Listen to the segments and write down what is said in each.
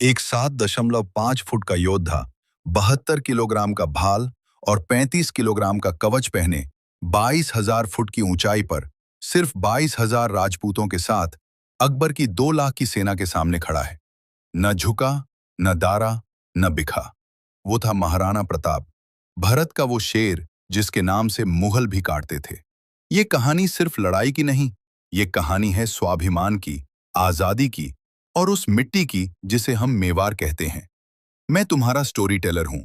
एक 7.5 फुट का योद्धा, 72 किलोग्राम का भाल और 35 किलोग्राम का कवच पहने 22,000 फुट की ऊंचाई पर सिर्फ 22,000 राजपूतों के साथ अकबर की 2 लाख की सेना के सामने खड़ा है। न झुका, न दारा, न बिखा। वो था महाराणा प्रताप, भारत का वो शेर जिसके नाम से मुगल भी काटते थे। ये कहानी सिर्फ लड़ाई की नहीं, ये कहानी है स्वाभिमान की, आजादी की और उस मिट्टी की जिसे हम मेवाड़ कहते हैं। मैं तुम्हारा स्टोरी टेलर हूं।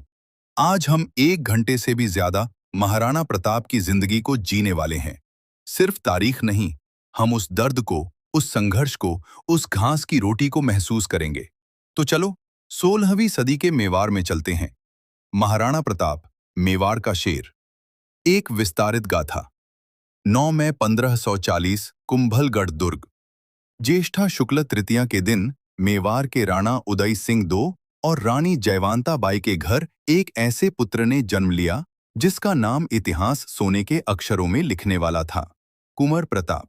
आज हम 1 घंटे से भी ज्यादा महाराणा प्रताप की जिंदगी को जीने वाले हैं। सिर्फ तारीख नहीं, हम उस दर्द को, उस संघर्ष को, उस घास की रोटी को महसूस करेंगे। तो चलो 16वीं सदी के मेवाड़ में चलते हैं। महाराणा प्रताप, मेवाड़ का शेर। एक विस्तारित गाथा। 9 मई 1540, कुंभलगढ़ दुर्ग। ज्येष्ठा शुक्ल तृतीया के दिन मेवाड़ के राणा उदय सिंह दो और रानी जयवंता बाई के घर एक ऐसे पुत्र ने जन्म लिया जिसका नाम इतिहास सोने के अक्षरों में लिखने वाला था, कुंवर प्रताप।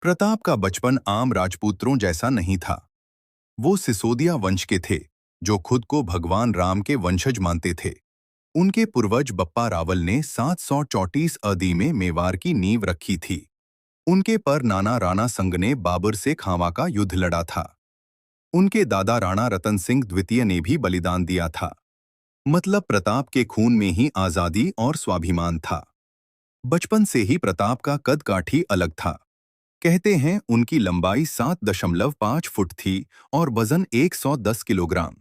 प्रताप का बचपन आम राजपुत्रों जैसा नहीं था। वो सिसोदिया वंश के थे, जो खुद को भगवान राम के वंशज मानते थे। उनके पूर्वज बप्पा रावल ने 734 AD में मेवाड़ की नींव रखी थी। उनके पर नाना राणा संग ने बाबर से खावा का युद्ध लड़ा था। उनके दादा राणा रतन सिंह द्वितीय ने भी बलिदान दिया था। मतलब प्रताप के खून में ही आजादी और स्वाभिमान था। बचपन से ही प्रताप का कद काठी अलग था। कहते हैं उनकी लंबाई 7.5 फुट थी और वजन 110 किलोग्राम।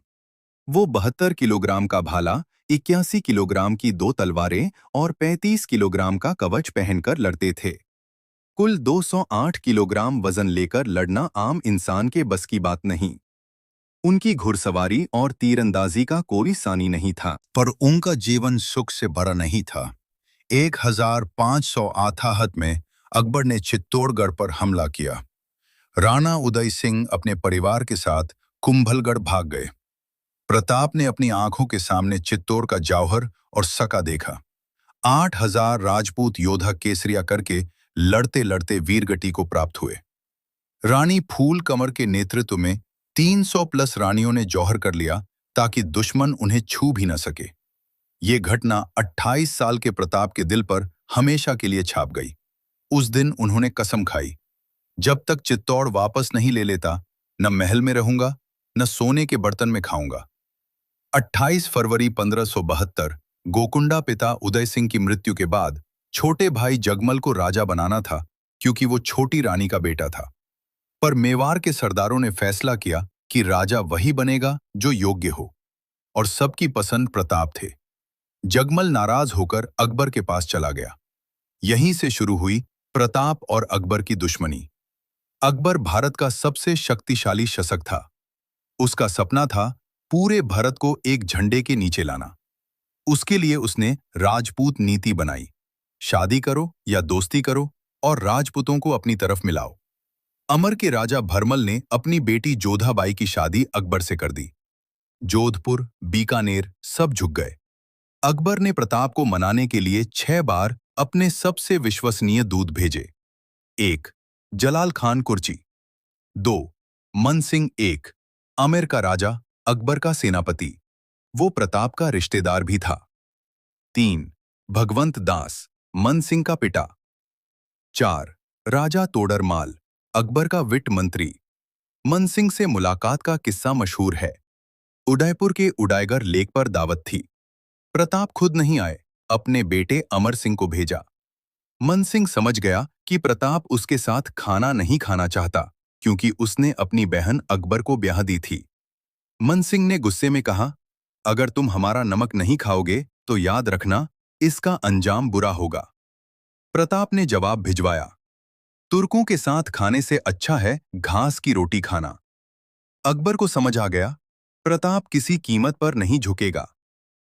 वो 72 किलोग्राम का भाला, 81 किलोग्राम की 2 तलवारें और 35 किलोग्राम का कवच पहनकर लड़ते थे। कुल 208 किलोग्राम वजन लेकर लड़ना आम इंसान के बस की बात नहीं। उनकी घुड़सवारी और तीरंदाजी का कोई सानी नहीं था। पर उनका जीवन सुख से भरा नहीं था। 1500 आथाहत में अकबर ने चित्तौड़गढ़ पर हमला किया। राणा उदय सिंह अपने परिवार के साथ कुंभलगढ़ भाग गए। प्रताप ने अपनी आंखों के सामने चित्तौड़ का जौहर और सका देखा। 8,000 राजपूत योद्धा केसरिया करके लड़ते लड़ते वीरगति को प्राप्त हुए। रानी फूल कमर के नेतृत्व में 300 प्लस रानियों ने जौहर कर लिया ताकि दुश्मन उन्हें छू भी न सके। ये घटना 28 साल के प्रताप के दिल पर हमेशा के लिए छाप गई। उस दिन उन्होंने कसम खाई, जब तक चित्तौड़ वापस नहीं ले लेता, न महल में रहूंगा, न सोने के बर्तन में खाऊंगा। 28 फरवरी 1572 गोकुंडा पिता उदय सिंह की मृत्यु के बाद छोटे भाई जगमल को राजा बनाना था, क्योंकि वो छोटी रानी का बेटा था। पर मेवाड़ के सरदारों ने फैसला किया कि राजा वही बनेगा जो योग्य हो, और सबकी पसंद प्रताप थे। जगमल नाराज होकर अकबर के पास चला गया। यहीं से शुरू हुई प्रताप और अकबर की दुश्मनी। अकबर भारत का सबसे शक्तिशाली शासक था। उसका सपना था पूरे भारत को एक झंडे के नीचे लाना। उसके लिए उसने राजपूत नीति बनाई। शादी करो या दोस्ती करो और राजपूतों को अपनी तरफ मिलाओ। अमर के राजा भरमल ने अपनी बेटी जोधाबाई की शादी अकबर से कर दी। जोधपुर, बीकानेर सब झुक गए। अकबर ने प्रताप को मनाने के लिए 6 बार अपने सबसे विश्वसनीय दूत भेजे। 1. जलाल खान कुर्ची। 2. मन सिंह 1, आमेर का राजा, अकबर का सेनापति, वो प्रताप का रिश्तेदार भी था। 3. भगवंत दास, मन सिंह का पिता। 4. राजा तोडरमाल, अकबर का वित्त मंत्री। मन सिंह से मुलाकात का किस्सा मशहूर है। उदयपुर के उदयगर लेक पर दावत थी। प्रताप खुद नहीं आए, अपने बेटे अमर सिंह को भेजा। मन सिंह समझ गया कि प्रताप उसके साथ खाना नहीं खाना चाहता, क्योंकि उसने अपनी बहन अकबर को ब्याह दी थी। मन सिंह ने गुस्से में कहा, अगर तुम हमारा नमक नहीं खाओगे तो याद रखना, इसका अंजाम बुरा होगा। प्रताप ने जवाब भिजवाया, तुर्कों के साथ खाने से अच्छा है घास की रोटी खाना। अकबर को समझ आ गया, प्रताप किसी कीमत पर नहीं झुकेगा।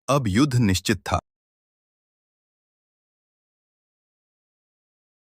अब युद्ध निश्चित था।